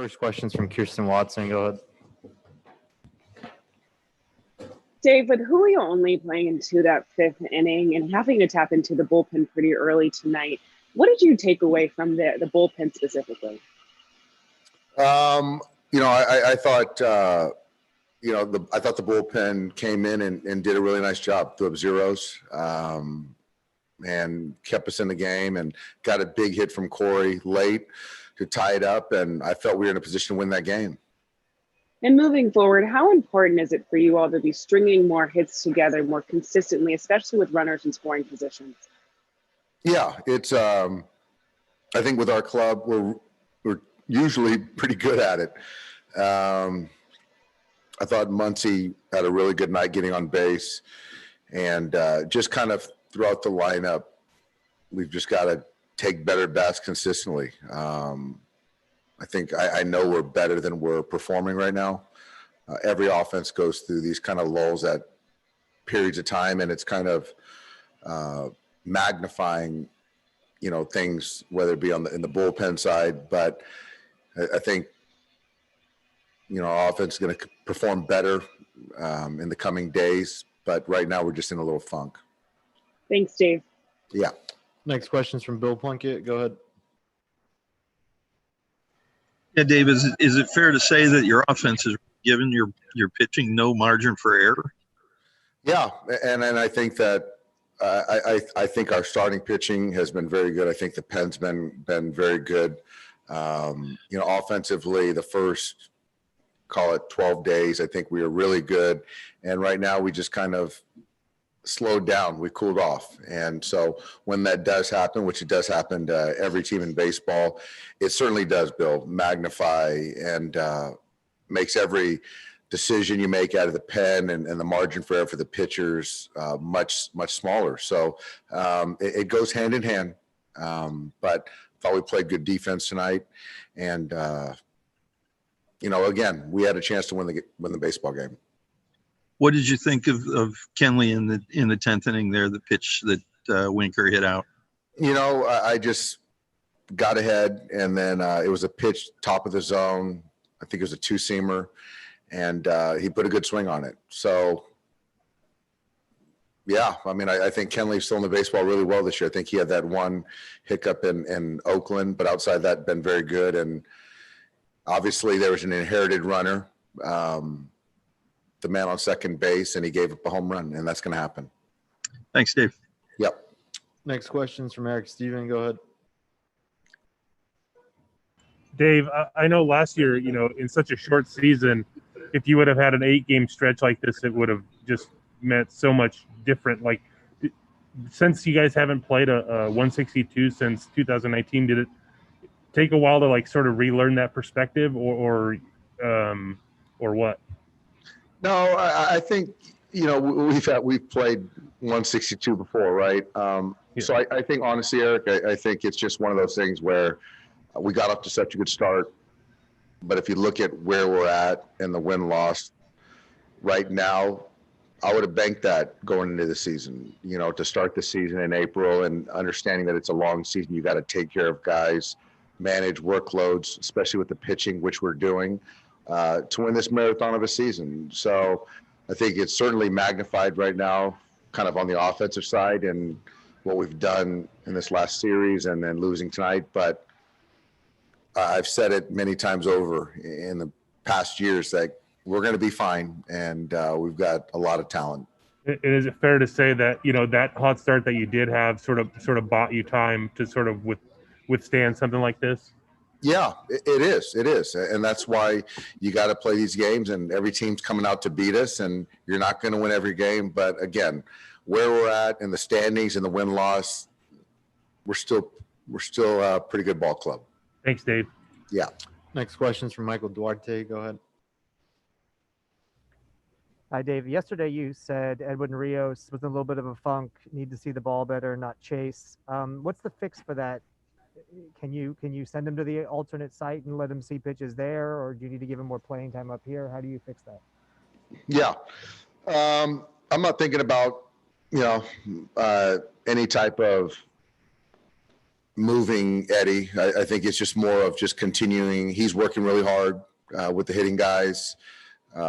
First question's from Kirsten Watson. Go ahead. Dave, with Julio only playing into that fifth inning and having to tap into the bullpen pretty early tonight, what did you take away from the bullpen specifically? I thought, I thought the bullpen came in and did a really nice job, threw up zeros, and kept us in the game and got a big hit from Corey late to tie it up. And I felt we were in a position to win that game. And moving forward, how important is it for you all to be stringing more hits together more consistently, especially with runners in scoring positions? Yeah, it's. I think with our club, we're usually pretty good at it. I thought Muncie had a really good night getting on base, and just kind of throughout the lineup, we've just got to take better bats consistently. I think I know we're better than we're performing right now. Every offense goes through these kind of lulls at periods of time, and it's kind of magnifying, things, whether it be in the bullpen side. But I think, our offense is going to perform better in the coming days. But right now, we're just in a little funk. Thanks, Dave. Yeah. Next question's from Bill Plunkett. Go ahead. Yeah, Dave, is it fair to say that your offense is giving your pitching no margin for error? Yeah, and I think that I think our starting pitching has been very good. I think the pen's been very good. Offensively, the first, call it 12 days, I think we were really good. And right now we just kind of slowed down. We cooled off. And so when that does happen, which it does happen to every team in baseball, it certainly does, Bill, magnify and makes every decision you make out of the pen and the margin for error for the pitchers much smaller. So it goes hand in hand. But I thought we played good defense tonight. And, again, we had a chance to win the baseball game. What did you think of Kenley in the 10th inning there, the pitch that Winker hit out? I just got ahead, and then it was a pitch top of the zone. I think it was a two-seamer, and he put a good swing on it. So, yeah, I think Kenley's still in the baseball really well this year. I think he had that one hiccup in Oakland, but outside that, been very good. And obviously there was an inherited runner, the man on second base, and he gave up a home run, and that's going to happen. Thanks, Dave. Yep. Next question's from Eric Steven. Go ahead. Dave, I know last year, in such a short season, if you would have had an 8-game stretch like this, it would have just meant so much different. Like, since you guys haven't played a 162 since 2019, did it take a while to sort of relearn that perspective, or what? No, I think we've played 162 before, right? Yeah. So I think honestly, Eric, I think it's just one of those things where we got off to such a good start. But if you look at where we're at and the win-loss right now, I would have banked that going into the season, to start the season in April, and understanding that it's a long season. You got to take care of guys, manage workloads, especially with the pitching, which we're doing, to win this marathon of a season. So I think it's certainly magnified right now, kind of on the offensive side and what we've done in this last series and then losing tonight. But I've said it many times over in the past years that we're going to be fine, and we've got a lot of talent. Is it fair to say that, that hot start that you did have sort of bought you time to sort of withstand something like this? Yeah, it is. It is. And that's why you got to play these games, and every team's coming out to beat us, and you're not going to win every game. But again, where we're at in the standings and the win-loss, we're still a pretty good ball club. Thanks, Dave. Yeah. Next question's from Michael Duarte. Go ahead. Hi, Dave. Yesterday you said Edwin Rios was in a little bit of a funk, need to see the ball better, not chase. What's the fix for that? Can you send him to the alternate site and let him see pitches there, or do you need to give him more playing time up here? How do you fix that? Yeah. I'm not thinking about, any type of moving Eddie. I think it's just more of just continuing. He's working really hard with the hitting guys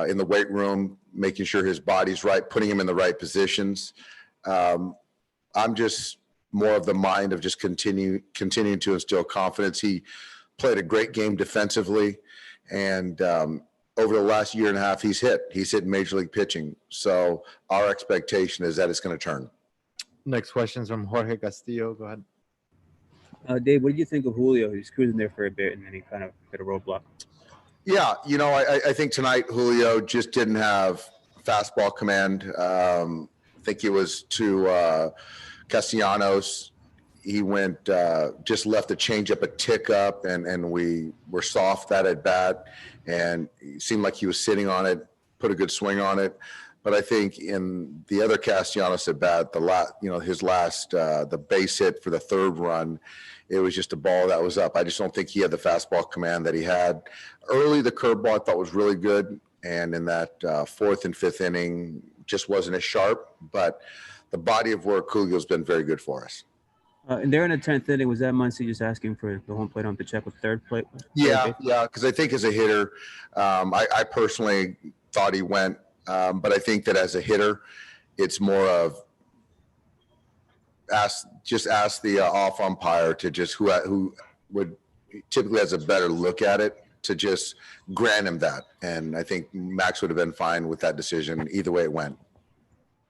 in the weight room, making sure his body's right, putting him in the right positions. I'm just more of the mind of just continuing to instill confidence. He played a great game defensively, and over the last year and a half, he's hit major league pitching. So our expectation is that it's going to turn. Next question is from Jorge Castillo. Go ahead. Dave, what did you think of Julio? He was cruising there for a bit, and then he kind of hit a roadblock. Yeah, I think tonight Julio just didn't have fastball command. I think it was to Castellanos. He went, just left the changeup a tick up, and we were soft that at bat, and it seemed like he was sitting on it, put a good swing on it. But I think in the other Castellanos at bat, his last, the base hit for the third run, it was just a ball that was up. I just don't think he had the fastball command that he had. Early, the curveball I thought was really good, and in that fourth and fifth inning, just wasn't as sharp. But the body of work, Julio's been very good for us. And there in the 10th inning, was that Muncy just asking for the home plate ump to check with third plate? Yeah, because I think as a hitter, I personally thought he went, but I think that as a hitter, it's more of ask the off umpire to just who would typically has a better look at it to just grant him that. And I think Max would have been fine with that decision either way it went.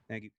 Thank you.